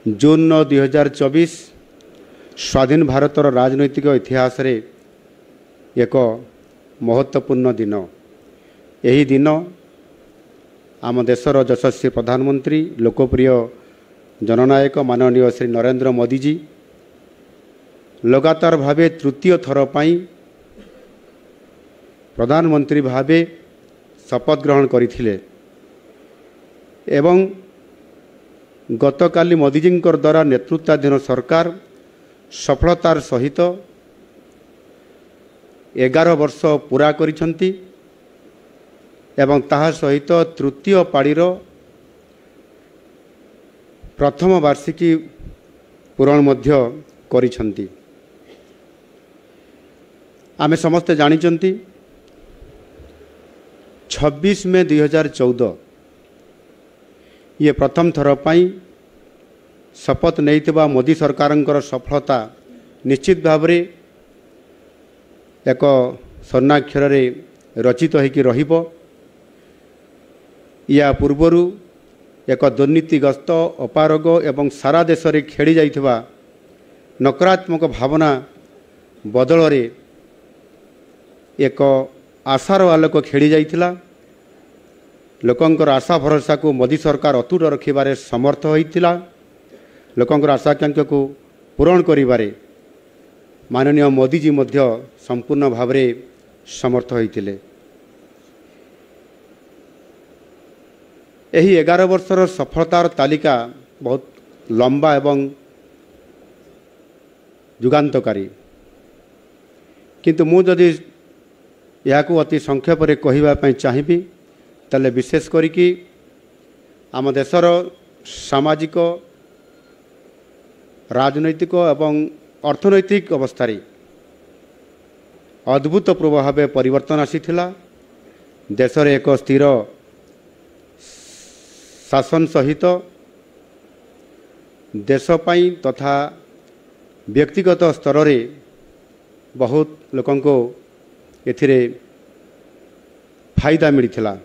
जून 9 2024 स्वाधीन भारतर राजनैतिक इतिहास रे एक महत्वपूर्ण दिन। यही दिन आम देशर यशस्वी प्रधानमंत्री लोकप्रिय जननायक माननीय श्री नरेंद्र मोदी जी लगातार भावे तृतीय थर पाई प्रधानमंत्री भावे शपथ ग्रहण करथिले एवं गतकाली मोदीजी द्वारा नेतृत्वाधीन सरकार सफलतार सहित 11 वर्ष पूरा करिसंती एवं ताहा सहित तृतीय पाड़ीर प्रथम वार्षिकी पूरण मध्य करिसंती। आमे समस्ते जानिचंती 26 मे 2014 ये प्रथम थर पाई शपथ नहीं मोदी सरकार सफलता निश्चित भाव में एक स्वर्णाक्षर रचित होकि रहिबो। या पूर्वर एक दुर्नीतिग्रस्त अपारग एवं सारा देश में खेली जाइथिबा नकारात्मक भावना बदल रे एक आशार आलोक खेली जाइथिला। लोकंकर आशा भरोसा को मोदी सरकार अतुट रखिबारे समर्थ होइथिला। लोकंकर आशाकांक्षा को पूरण करिबारे माननीय मोदी जी मध्य संपूर्ण भाव में समर्थ होइथिले। एही 11 वर्षर सफलतार तालिका बहुत लंबा एवं जुगान्तकारी, किंतु मु जदि याकू अति संक्षेप रे कहिबा पई चाहिबी तले विशेष करिकी आम देशर सामाजिक राजनैतिक एवं अर्थनैतिक अवस्था अद्भुतपूर्व भाव परिवर्तन आसीथिला। देश रे एक स्थिर शासन सहित देश पई तथा व्यक्तिगत स्तर रे बहुत लोकंको एथिरे फायदा मिलिथिला।